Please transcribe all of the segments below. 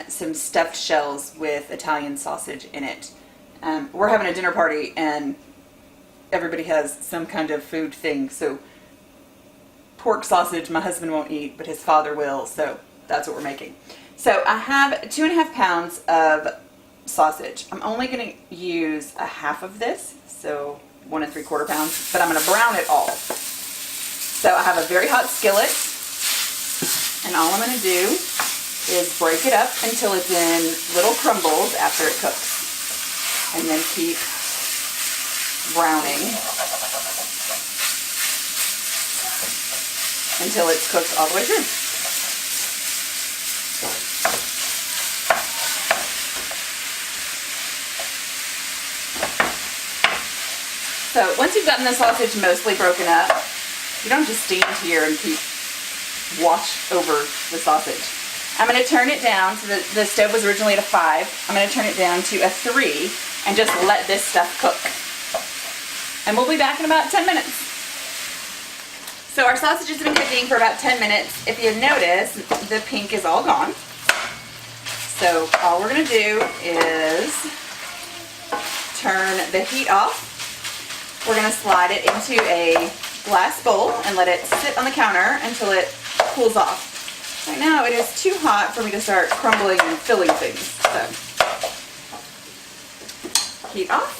some stuffed shells with Italian sausage in it. We're having a dinner party and everybody has some kind of food thing. So pork sausage my husband won't eat, but his father will. So that's what we're making. So I have 2.5 pounds of sausage. I'm only going to use a half of this, so 1 3/4 pounds, but I'm going to brown it all. So I have a very hot skillet, and all I'm going to do is break it up until it's in little crumbles after it cooks, and then keep browning until it's cooked all the way through. So once you've gotten the sausage mostly broken up, you don't just stand here and keep wash over the sausage. I'm going to turn it down. So the stove was originally at a 5. I'm going to turn it down to a 3 and just let this stuff cook. And we'll be back in about 10 minutes. So our sausage has been cooking for about 10 minutes. If you notice, the pink is all gone. So all we're going to do is turn the heat off. We're going to slide it into a glass bowl and let it sit on the counter until it cools off. Right now it is too hot for me to start crumbling and filling things. So heat off.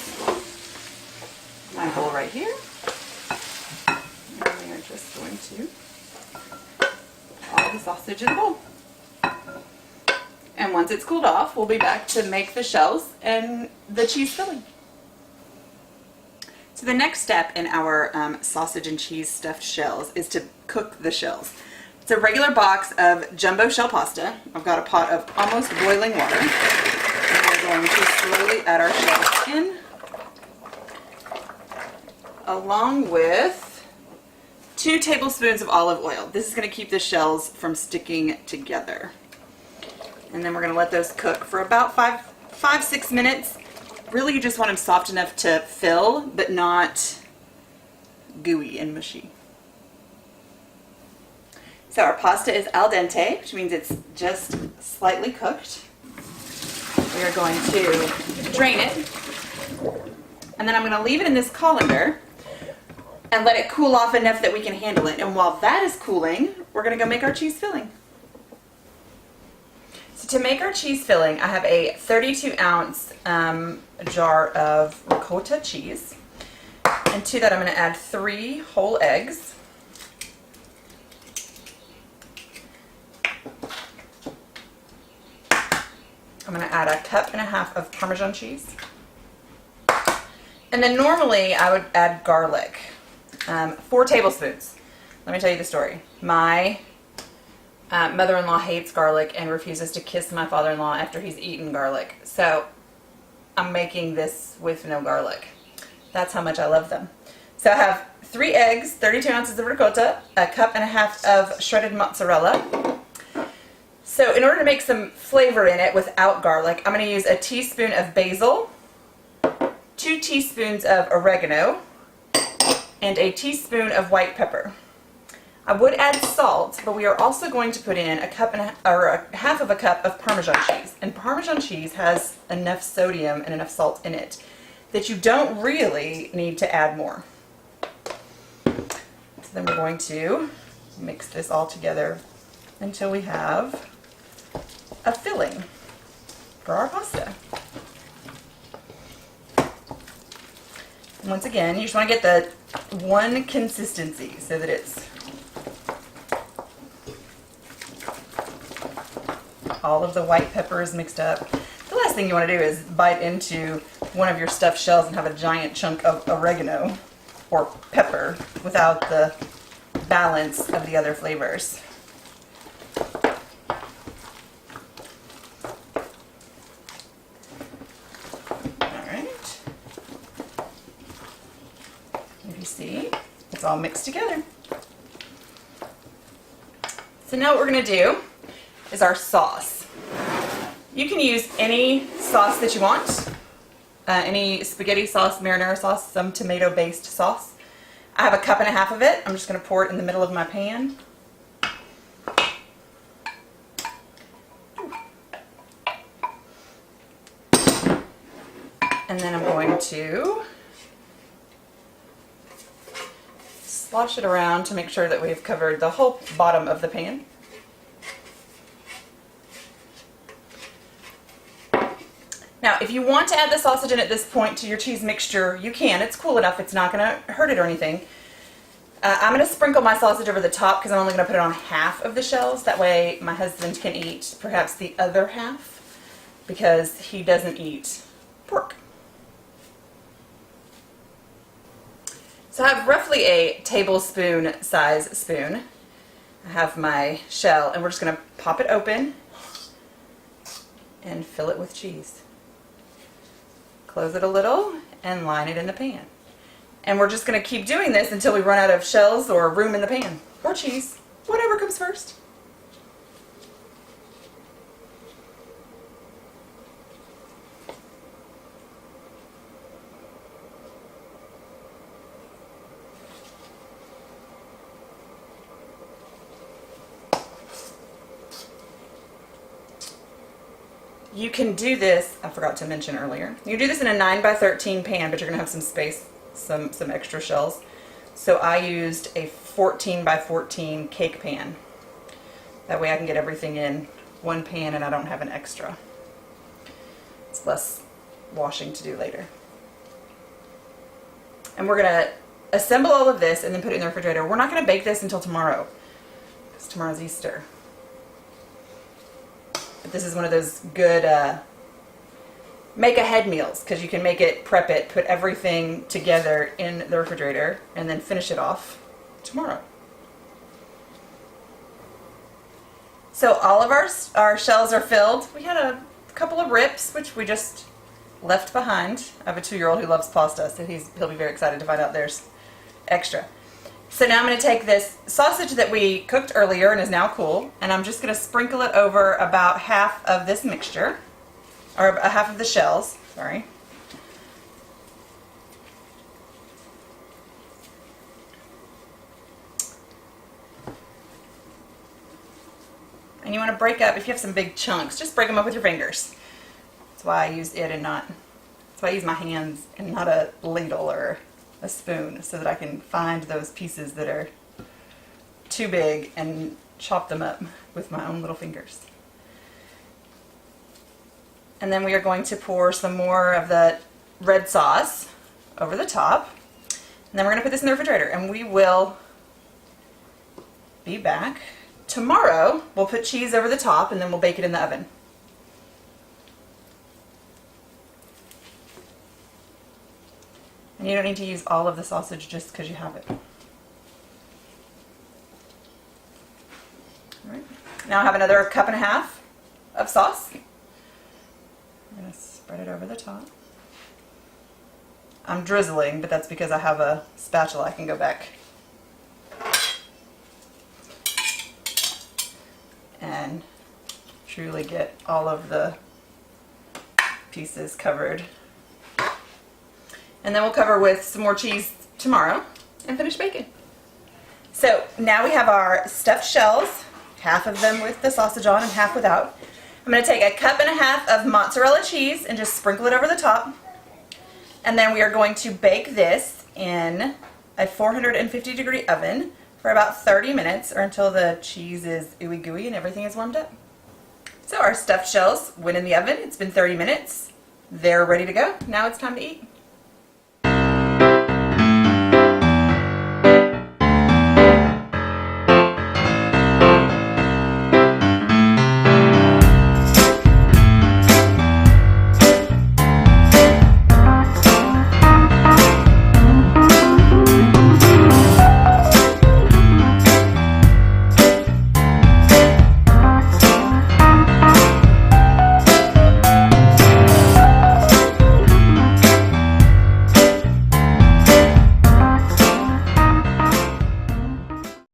My bowl right here. And we are just going to put all the sausage in the bowl. And once it's cooled off, we'll be back to make the shells and the cheese filling. So the next step in our sausage and cheese stuffed shells is to cook the shells. It's a regular box of jumbo shell pasta. I've got a pot of almost boiling water. And we're going to slowly add our shells in, along with 2 tablespoons of olive oil. This is going to keep the shells from sticking together. And then we're going to let those cook for about 5-6 minutes. Really, you just want them soft enough to fill, but not gooey and mushy. So our pasta is al dente, which means it's just slightly cooked. We are going to drain it, and then I'm going to leave it in this colander and let it cool off enough that we can handle it. And while that is cooling, we're going to go make our cheese filling. So to make our cheese filling, I have a 32-ounce jar of ricotta cheese, and to that I'm going to add 3 whole eggs, I'm going to add 1.5 cups of Parmesan cheese, and then normally I would add garlic, 4 tablespoons. Let me tell you the story. My mother-in-law hates garlic and refuses to kiss my father-in-law after he's eaten garlic. So I'm making this with no garlic. That's how much I love them. So I have 3 eggs, 32 ounces of ricotta, 1.5 cups of shredded mozzarella. So in order to make some flavor in it without garlic, I'm going to use a teaspoon of basil, 2 teaspoons of oregano, and a teaspoon of white pepper. I would add salt, but we are also going to put in 1/2 cup of Parmesan cheese. And Parmesan cheese has enough sodium and enough salt in it that you don't really need to add more. So then we're going to mix this all together until we have a filling for our pasta. And once again, you just want to get the one consistency so that it's all of the white pepper is mixed up. The last thing you want to do is bite into one of your stuffed shells and have a giant chunk of oregano or pepper without the balance of the other flavors. Alright. If you see, it's all mixed together. So now what we're going to do is our sauce. You can use any sauce that you want, any spaghetti sauce, marinara sauce, some tomato-based sauce. I have 1.5 cups of it. I'm just going to pour it in the middle of my pan. and then I'm going to slosh it around to make sure that we've covered the whole bottom of the pan. Now, if you want to add the sausage in at this point to your cheese mixture, you can. It's cool enough. It's not going to hurt it or anything. I'm going to sprinkle my sausage over the top because I'm only going to put it on half of the shells. That way my husband can eat perhaps the other half because he doesn't eat pork. So I have roughly a tablespoon size spoon. I have my shell and we're just going to pop it open and fill it with cheese. Close it a little and line it in the pan. And we're just going to keep doing this until we run out of shells or room in the pan. Or cheese. Whatever comes first. You can do this, I forgot to mention earlier, you do this in a 9x13 pan, but you're going to have some space, some extra shells. So I used a 14x14 cake pan. That way I can get everything in one pan and I don't have an extra. It's less washing to do later. And we're going to assemble all of this and then put it in the refrigerator. We're not going to bake this until tomorrow, because tomorrow's Easter. But this is one of those good make ahead meals because you can make it, prep it, put everything together in the refrigerator and then finish it off tomorrow. So all of our shells are filled. We had a couple of rips which we just left behind. I have a 2-year-old who loves pasta, so he'll be very excited to find out there's extra. So now I'm going to take this sausage that we cooked earlier and is now cool, and I'm just going to sprinkle it over about half of this mixture, or half of the shells, sorry. And you want to break up, if you have some big chunks, just break them up with your fingers. That's why I use it and not, that's why I use my hands and not a ladle or a spoon, so that I can find those pieces that are too big and chop them up with my own little fingers. And then we are going to pour some more of the red sauce over the top. And then we're going to put this in the refrigerator and we will be back. Tomorrow we'll put cheese over the top and then we'll bake it in the oven. And you don't need to use all of the sausage just because you have it. All right. Now I have another 1.5 cups of sauce. I'm going to spread it over the top. I'm drizzling, but that's because I have a spatula I can go back and truly get all of the pieces covered. And then we'll cover with some more cheese tomorrow and finish baking. So now we have our stuffed shells, half of them with the sausage on and half without. I'm going to take 1.5 cups of mozzarella cheese and just sprinkle it over the top. And then we are going to bake this in a 450-degree oven for about 30 minutes or until the cheese is ooey gooey and everything is warmed up. So our stuffed shells went in the oven. It's been 30 minutes. They're ready to go. Now it's time to eat.